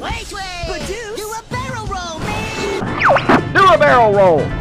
Sway! Badoosh! Do a barrel roll, man! Do a barrel roll!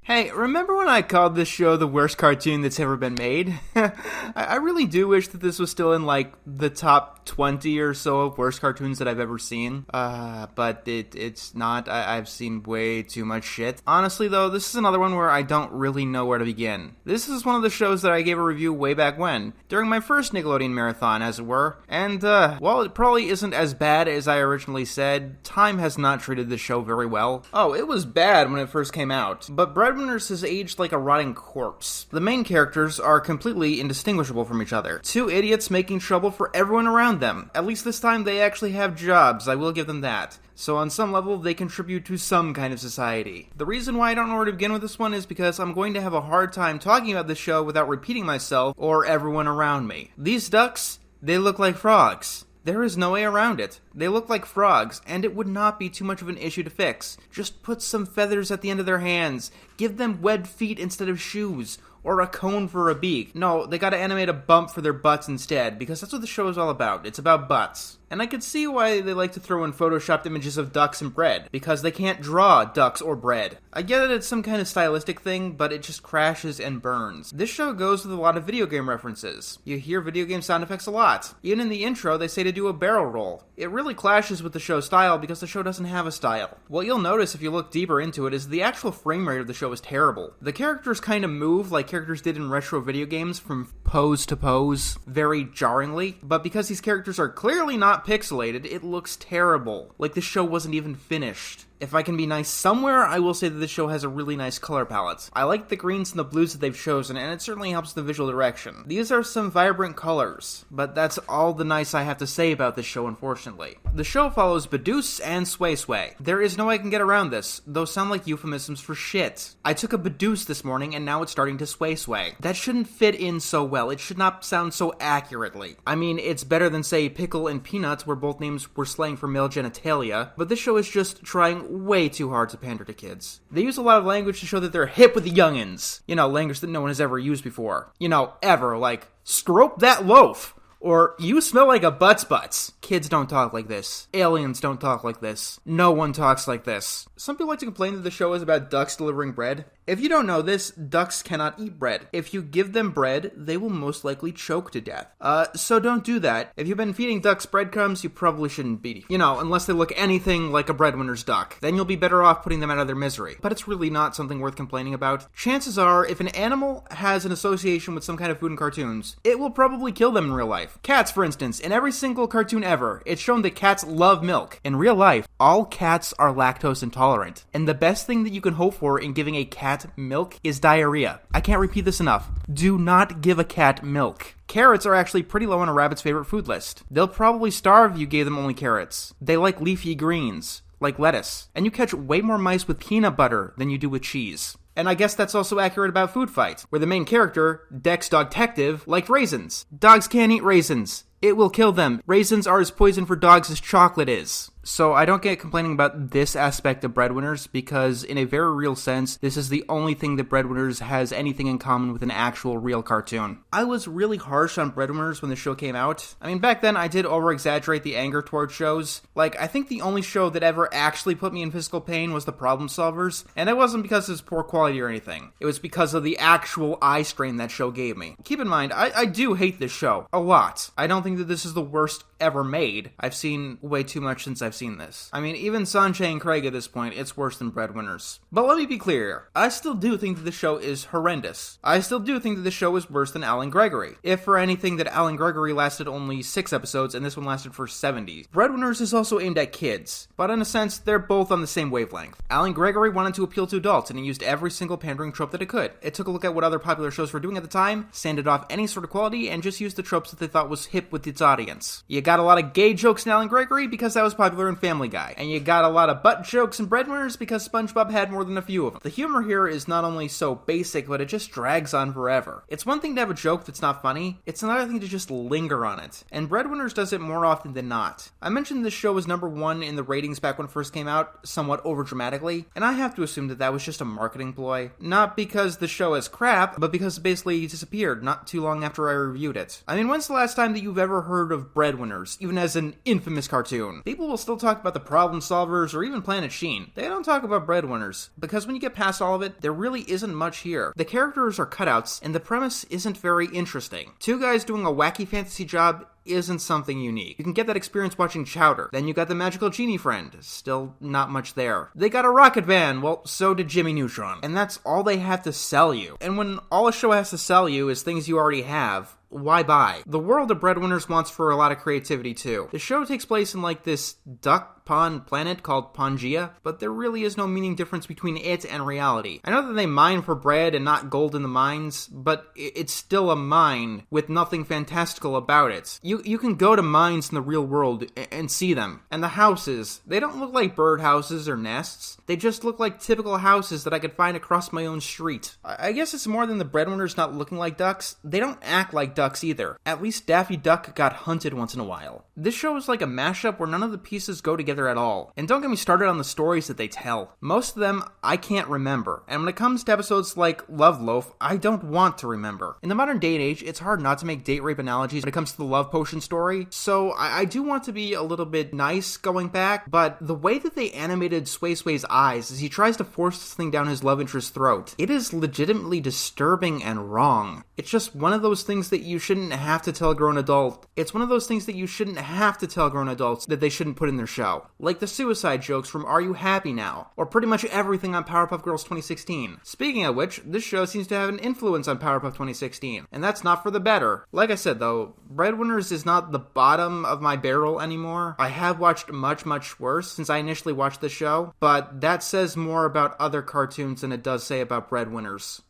Hey, remember when I called this show the worst cartoon that's ever been made? I really do wish that this was still in, like, the top 20 or so of worst cartoons that I've ever seen. But it's not. I've seen way too much shit. Honestly, though, this is another one where I don't really know where to begin. This is one of the shows that I gave a review way back when, during my first Nickelodeon marathon, as it were. And, while it probably isn't as bad as I originally said, time has not treated the show very well. Oh, it was bad when it first came out, but Breadwinners has aged like a rotting corpse. The main characters are completely indistinguishable from each other. Two idiots making trouble for everyone around them. At least this time they actually have jobs, I will give them that. So on some level, they contribute to some kind of society. The reason why I don't know where to begin with this one is because I'm going to have a hard time talking about this show without repeating myself or everyone around me. These ducks, they look like frogs. There is no way around it. They look like frogs, and it would not be too much of an issue to fix. Just put some feathers at the end of their hands. Give them webbed feet instead of shoes. Or a cone for a beak. No, they gotta animate a bump for their butts instead, because that's what the show is all about. It's about butts. And I could see why they like to throw in photoshopped images of ducks and bread, because they can't draw ducks or bread. I get that it's some kind of stylistic thing, but it just crashes and burns. This show goes with a lot of video game references. You hear video game sound effects a lot. Even in the intro, they say to do a barrel roll. It really clashes with the show's style because the show doesn't have a style. What you'll notice if you look deeper into it is the actual frame rate of the show is terrible. The characters kind of move like characters did in retro video games from pose to pose, very jarringly, but because these characters are clearly not pixelated, it looks terrible. Like the show wasn't even finished. If I can be nice somewhere, I will say that this show has a really nice color palette. I like the greens and the blues that they've chosen, and it certainly helps the visual direction. These are some vibrant colors, but that's all the nice I have to say about this show, unfortunately. The show follows Badoosh and Sway Sway. There is no way I can get around this. Those sound like euphemisms for shit. I took a Badoosh this morning, and now it's starting to sway sway. That shouldn't fit in so well. It should not sound so accurately. I mean, it's better than, say, Pickle and Peanuts, where both names were slang for male genitalia, but this show is just trying way too hard to pander to kids. They use a lot of language to show that they're hip with the youngins. You know, language that no one has ever used before. You know, ever. Like, stroke that loaf. Or, you smell like a butts. Kids don't talk like this. Aliens don't talk like this. No one talks like this. Some people like to complain that the show is about ducks delivering bread. If you don't know this, ducks cannot eat bread. If you give them bread, they will most likely choke to death. So don't do that. If you've been feeding ducks breadcrumbs, you probably shouldn't be. You know, unless they look anything like a Breadwinners duck. Then you'll be better off putting them out of their misery. But it's really not something worth complaining about. Chances are, if an animal has an association with some kind of food in cartoons, it will probably kill them in real life. Cats, for instance, in every single cartoon ever, it's shown that cats love milk. In real life, all cats are lactose intolerant. And the best thing that you can hope for in giving a cat milk is diarrhea. I can't repeat this enough. Do not give a cat milk. Carrots are actually pretty low on a rabbit's favorite food list. They'll probably starve if you gave them only carrots. They like leafy greens, like lettuce. And you catch way more mice with peanut butter than you do with cheese. And I guess that's also accurate about Food Fight, where the main character, Dex Dogtective, liked raisins. Dogs can't eat raisins. It will kill them. Raisins are as poison for dogs as chocolate is. So I don't get complaining about this aspect of Breadwinners, because in a very real sense, this is the only thing that Breadwinners has anything in common with an actual real cartoon. I was really harsh on Breadwinners when the show came out. I mean, back then I did over-exaggerate the anger towards shows. Like, I think the only show that ever actually put me in physical pain was The Problem Solvers, and it wasn't because of its poor quality or anything. It was because of the actual eye strain that show gave me. Keep in mind, I do hate this show. A lot. I don't think that this is the worst ever made. I've seen way too much since I've seen this. I mean, even Sanjay and Craig at this point, it's worse than Breadwinners. But let me be clear, I still do think that the show is horrendous. I still do think that the show is worse than Alan Gregory. If for anything that Alan Gregory lasted only 6 episodes and this one lasted for 70. Breadwinners is also aimed at kids, but in a sense, they're both on the same wavelength. Alan Gregory wanted to appeal to adults and he used every single pandering trope that it could. It took a look at what other popular shows were doing at the time, sanded off any sort of quality, and just used the tropes that they thought was hip with its audience. You got a lot of gay jokes in Alan Gregory because that was popular Sailor and Family Guy. And you got a lot of butt jokes and Breadwinners because SpongeBob had more than a few of them. The humor here is not only so basic, but it just drags on forever. It's one thing to have a joke that's not funny, it's another thing to just linger on it. And Breadwinners does it more often than not. I mentioned this show was #1 in the ratings back when it first came out, somewhat overdramatically, and I have to assume that that was just a marketing ploy. Not because the show is crap, but because it basically disappeared not too long after I reviewed it. I mean, when's the last time that you've ever heard of Breadwinners, even as an infamous cartoon? People will still talk about the Problem Solvers or even Planet Sheen. They don't talk about Breadwinners, because when you get past all of it, there really isn't much here. The characters are cutouts, and the premise isn't very interesting. Two guys doing a wacky fantasy job isn't something unique. You can get that experience watching Chowder. Then you got the magical genie friend. Still not much there. They got a rocket van. Well, so did Jimmy Neutron. And that's all they have to sell you. And when all a show has to sell you is things you already have, why buy? The world of Breadwinners wants for a lot of creativity too. The show takes place in like this duck pond planet called Pangea, but there really is no meaning difference between it and reality. I know that they mine for bread and not gold in the mines, but it's still a mine with nothing fantastical about it. You can go to mines in the real world and see them. And the houses, they don't look like bird houses or nests. They just look like typical houses that I could find across my own street. I guess it's more than the Breadwinners not looking like ducks. They don't act like ducks either. At least Daffy Duck got hunted once in a while. This show is like a mashup where none of the pieces go together at all. And don't get me started on the stories that they tell. Most of them I can't remember. And when it comes to episodes like Love Loaf, I don't want to remember. In the modern day and age, it's hard not to make date rape analogies when it comes to the love potion story. So I do want to be a little bit nice going back, but the way that they animated Sway Sway's eyes as he tries to force this thing down his love interest's throat, it is legitimately disturbing and wrong. It's just one of those things that you shouldn't have to tell a grown adult. It's one of those things that you shouldn't have to tell grown adults that they shouldn't put in their show. Like the suicide jokes from Are You Happy Now? Or pretty much everything on Powerpuff Girls 2016. Speaking of which, this show seems to have an influence on Powerpuff 2016. And that's not for the better. Like I said though, Breadwinners is not the bottom of my barrel anymore. I have watched much, much worse since I initially watched the show. But that says more about other cartoons than it does say about Breadwinners.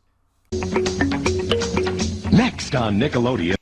Next on Nickelodeon.